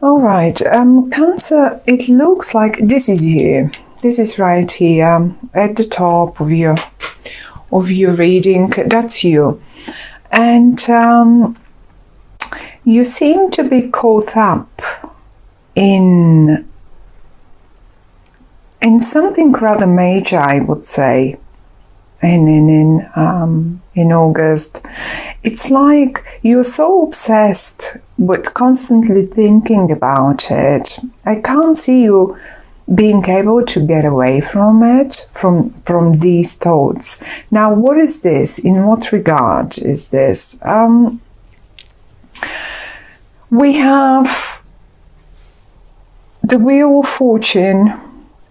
All right, Cancer, it looks like this is you. This is right here at the top of your reading. That's you. And you seem to be caught up in something rather major, I would say. In August, it's like you're so obsessed with constantly thinking about it. I can't see you being able to get away from it, from these thoughts. Now, what is this? In what regard is this? We have the Wheel of Fortune.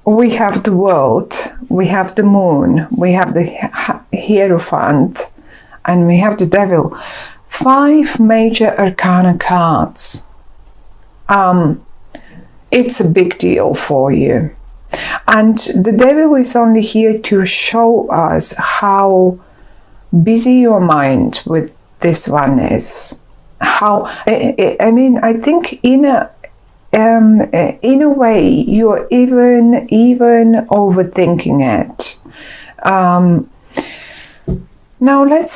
We have the World, we have the Moon, we have the Hierophant, and we have the Devil. 5 major arcana cards. It's a big deal for you. And the Devil is only here to show us how busy your mind with this one is. How, I mean, I think in a way, you're even overthinking it. Now let's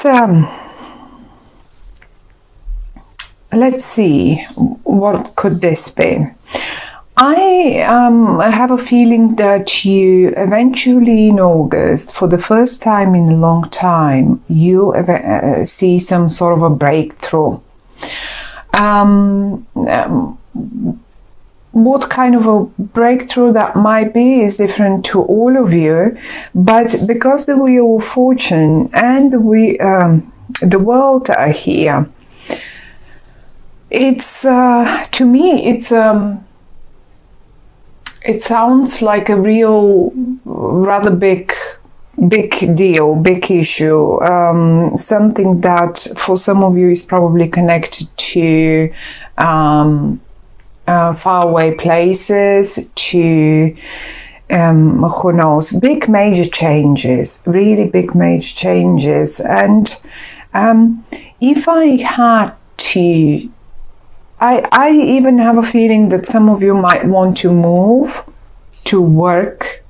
see, what could this be? I have a feeling that you eventually in August, for the first time in a long time, you see some sort of a breakthrough. What kind of a breakthrough that might be is different to all of you, but because the Wheel of Fortune and the World are here, it's to me it sounds like a real rather big deal, big issue, something that for some of you is probably connected to faraway places, to who knows, big major changes, really big major changes. And if I had to, I even have a feeling that some of you might want to move to work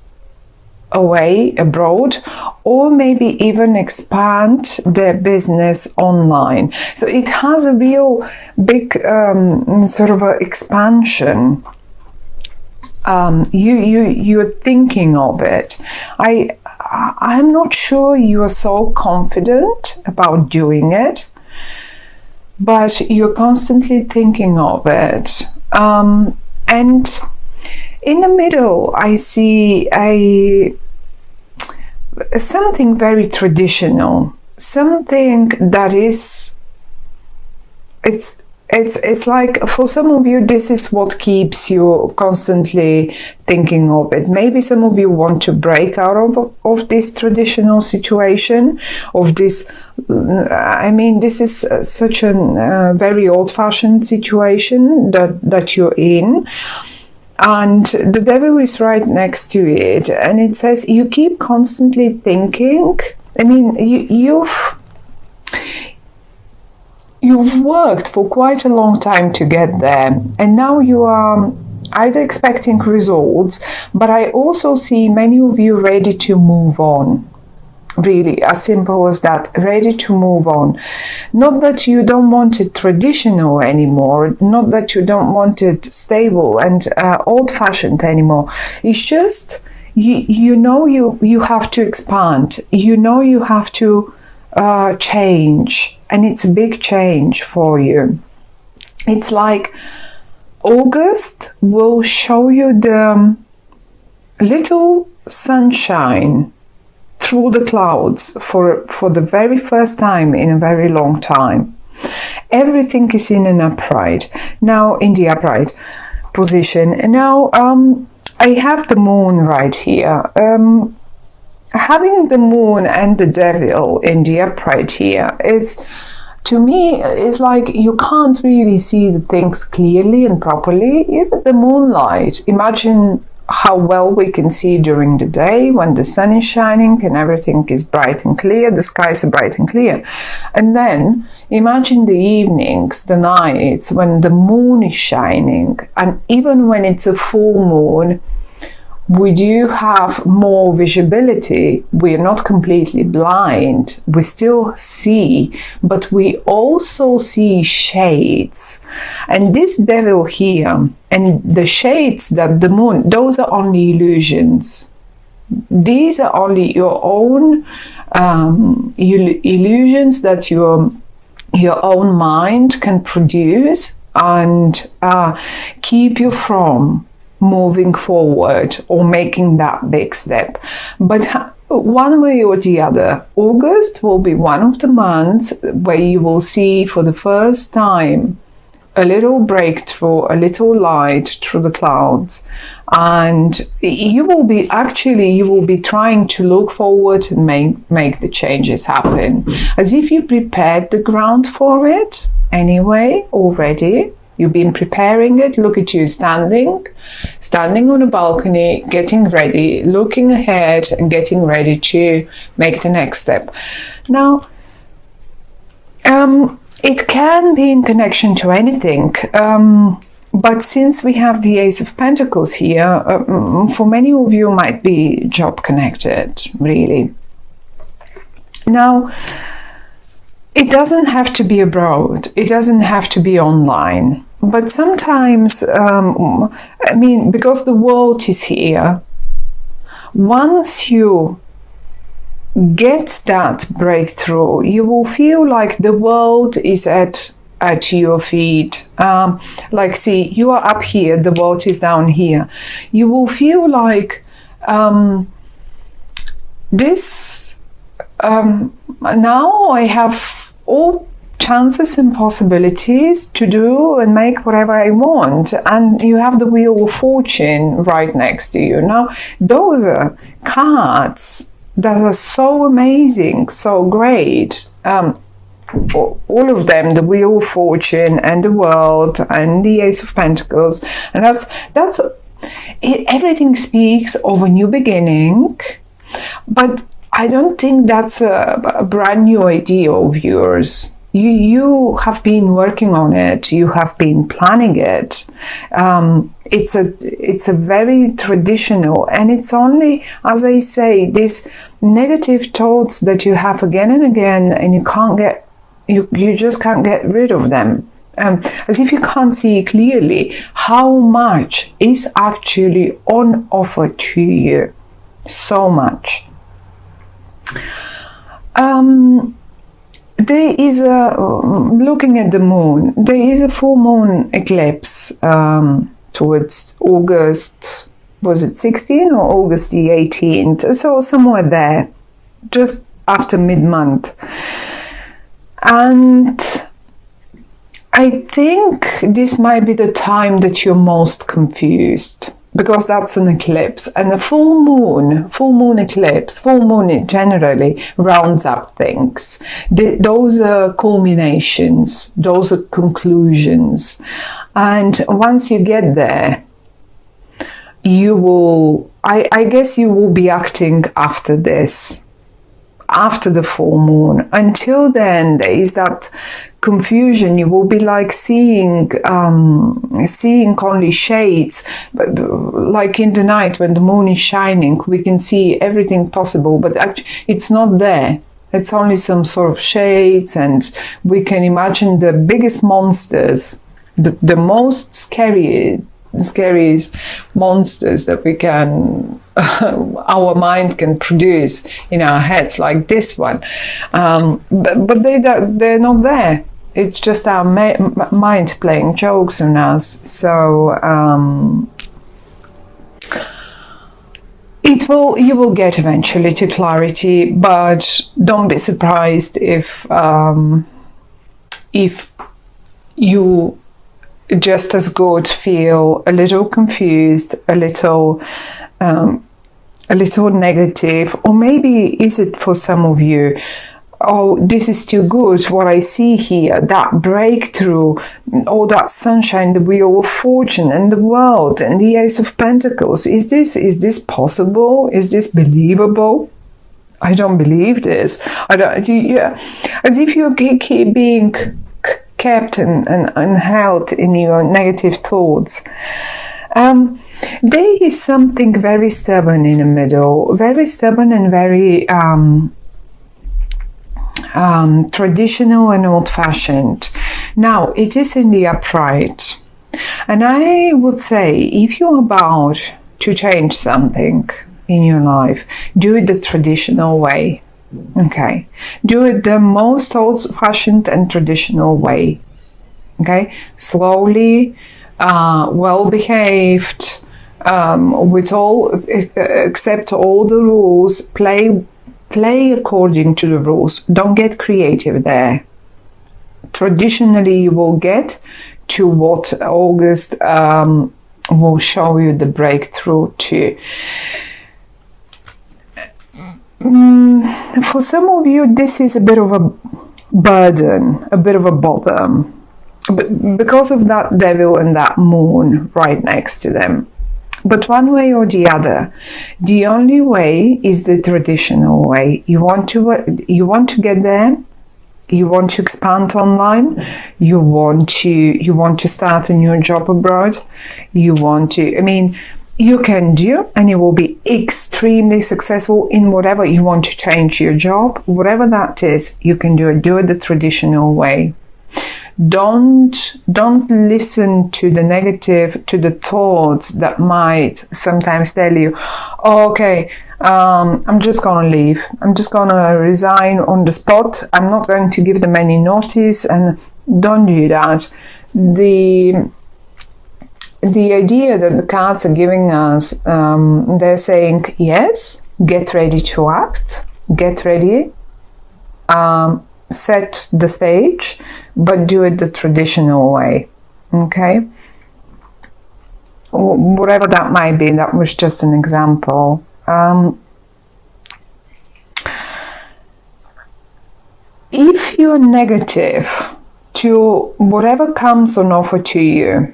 away abroad, or maybe even expand their business online. So it has a real big sort of a expansion. You're thinking of it. I'm not sure you are so confident about doing it, but you're constantly thinking of it. And in the middle, I see something very traditional, something that is, it's like for some of you, this is what keeps you constantly thinking of it. Maybe some of you want to break out of this traditional situation, of this, I mean, this is such a very old-fashioned situation that you're in. And the Devil is right next to it, and it says you keep constantly thinking. I mean, you've worked for quite a long time to get there, and now you are either expecting results, but I also see many of you ready to move on. Really, as simple as that, ready to move on. Not that you don't want it traditional anymore, not that you don't want it stable and old-fashioned anymore. It's just, you know you have to expand. You know you have to change, and it's a big change for you. It's like August will show you the little sunshine through the clouds for the very first time in a very long time. Everything is in an upright, now in the upright position. And now I have the Moon right here. Having the Moon and the Devil in the upright here is, to me, it's like you can't really see the things clearly and properly. Even the moonlight, imagine how well we can see during the day when the sun is shining and everything is bright and clear, the skies are bright and clear. And then imagine the evenings, the nights when the moon is shining, and even when it's a full moon, we do have more visibility. We are not completely blind. We still see, but we also see shades. And this devil here and the shades that the moon, those are only illusions. These are only your own illusions that your own mind can produce and keep you from moving forward or making that big step. But one way or the other, August will be one of the months where you will see for the first time a little breakthrough, a little light through the clouds. And you will be trying to look forward and make the changes happen, as if you prepared the ground for it anyway already. You've been preparing it. Look at you standing on a balcony, getting ready, looking ahead and getting ready to make the next step. Now, it can be in connection to anything, but since we have the Ace of Pentacles here, for many of you might be job connected, really. Now, it doesn't have to be abroad. It doesn't have to be online. But sometimes, because the world is here, once you get that breakthrough, you will feel like the world is at your feet. See, you are up here, the world is down here. You will feel like now I have all chances and possibilities to do and make whatever I want, and you have the Wheel of Fortune right next to you. Now, those are cards that are so amazing, so great. All of them, the Wheel of Fortune and the World and the Ace of Pentacles, and that's it, everything speaks of a new beginning, but I don't think that's a brand new idea of yours. You have been working on it. You have been planning it. It's a very traditional, and it's only, as I say, these negative thoughts that you have again and again, and you just can't get rid of them. As if you can't see clearly how much is actually on offer to you. So much. There is looking at the moon, there is a full moon eclipse towards August, was it 16 or August the 18th? So somewhere there, just after mid-month. And I think this might be the time that you're most confused, because that's an eclipse, and a full moon eclipse, full moon generally rounds up things. Those are culminations, those are conclusions. And once you get there, you will, I guess you will be acting after this, after the full moon. Until then, there is that confusion. You will be like seeing only shades, but like in the night when the moon is shining, we can see everything possible, but actually it's not there. It's only some sort of shades, and we can imagine the biggest monsters, the most scariest monsters that we can our mind can produce in our heads, like this one, but they're not there. It's just our mind playing jokes on us. So you will get eventually to clarity, but don't be surprised if you just as good feel a little confused, a little negative, or maybe is it for some of you oh, this is too good, what I see here, that breakthrough, all that sunshine, the wheel of fortune and the world and the Ace of Pentacles. Is this possible? Is this believable? I don't believe this. As if you keep being kept and held in your negative thoughts. There is something very stubborn in the middle, very stubborn and very traditional and old-fashioned. Now, it is in the upright. And I would say, if you're about to change something in your life, do it the traditional way. Okay? Do it the most old-fashioned and traditional way. Okay? Slowly, well-behaved, with all, accept all the rules, play according to the rules. Don't get creative there. Traditionally, you will get to what August will show you the breakthrough to. For some of you, this is a bit of a burden, a bit of a bother, because of that devil and that moon right next to them. But one way or the other, the only way is the traditional way. You want to get there. You want to expand online. You want to start a new job abroad. You want to. I mean, you can do, and you will be extremely successful in whatever you want to change your job, whatever that is. You can do it. Do it the traditional way. Don't listen to the negative, to the thoughts that might sometimes tell you, oh, okay, I'm just gonna leave. I'm just gonna resign on the spot. I'm not going to give them any notice, and don't do that. The idea that the cards are giving us, they're saying, yes, get ready to act, get ready, set the stage, but do it the traditional way. Okay? Whatever that might be, that was just an example. If you're negative to whatever comes on offer to you,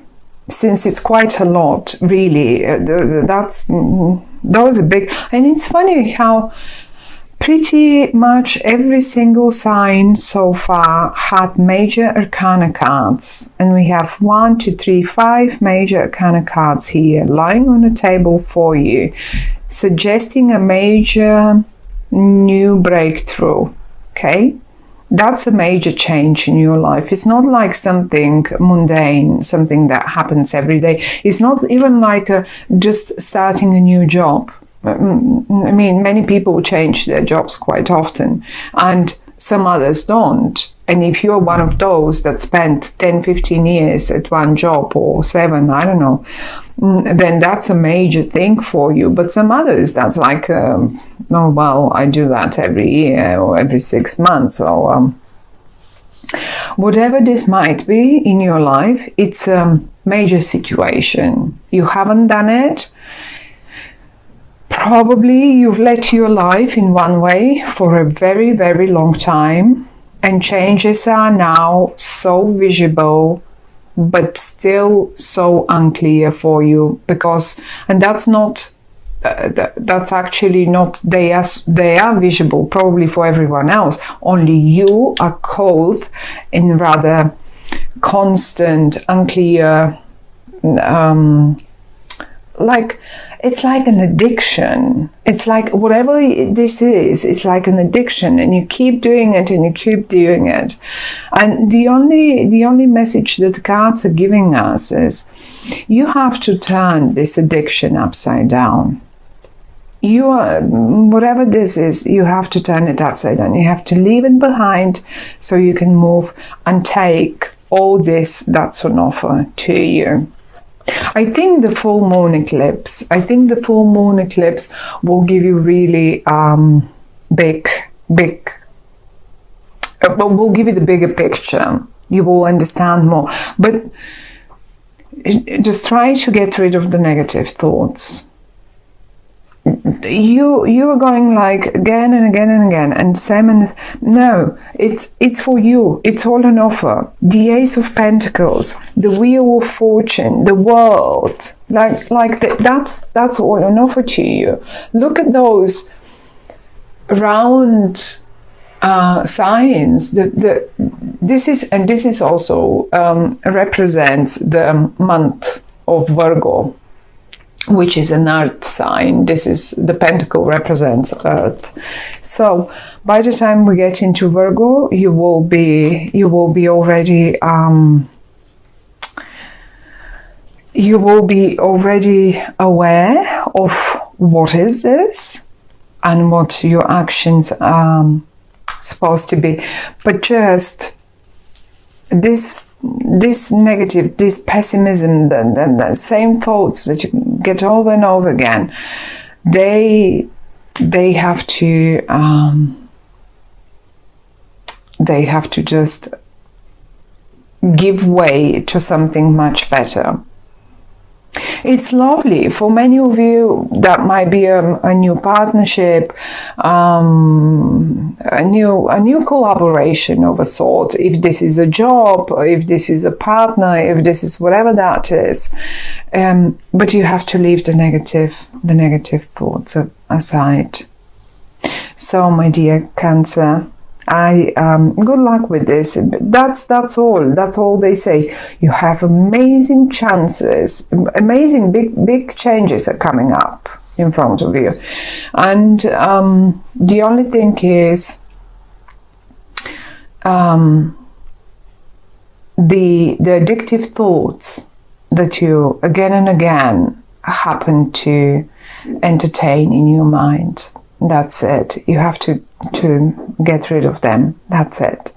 since it's quite a lot, really, those are big. And it's funny how pretty much every single sign so far had major arcana cards, and we have 1, 2, 3, 5 major arcana cards here lying on the table for you, suggesting a major new breakthrough. Okay, that's a major change in your life. It's not like something mundane, something that happens every day. It's not even like just starting a new job. I mean, many people change their jobs quite often, and some others don't. And if you're one of those that spent 10, 15 years at one job, or 7, I don't know, then that's a major thing for you. But some others, that's like, oh, well, I do that every year or every 6 months. Or whatever this might be in your life, it's a major situation. You haven't done it. Probably you've led your life in one way for a very, very long time, and changes are now so visible, but still so unclear for you, because, and that's not, that's actually not, they are visible probably for everyone else, only you are caught in rather constant, unclear, like, it's like an addiction. It's like whatever this is, it's like an addiction, and you keep doing it and you keep doing it. And the only message that the cards are giving us is you have to turn this addiction upside down. You are, whatever this is, you have to turn it upside down. You have to leave it behind so you can move and take all this that's on offer to you. I think the full moon eclipse will give you really will give you the bigger picture. You will understand more. But just try to get rid of the negative thoughts. you are going like again and again and again, and no, it's for you. It's all an offer. The Ace of Pentacles, the Wheel of Fortune, the World, that's all an offer to you. Look at those round signs. This is also represents the month of Virgo, which is an earth sign. This is the pentacle represents earth. So by the time we get into Virgo, you will be already aware of what is this and what your actions are supposed to be. But just this negative, this pessimism, the same thoughts that you get over and over again, they have to just give way to something much better. It's lovely for many of you. That might be a new partnership, a new collaboration of a sort. If this is a job, or if this is a partner, if this is whatever that is, but you have to leave the negative thoughts aside. So, my dear Cancer, good luck with this. That's all they say. You have amazing chances, amazing big changes are coming up in front of you, and the only thing is the addictive thoughts that you again and again happen to entertain in your mind. That's it. You have to get rid of them. That's it.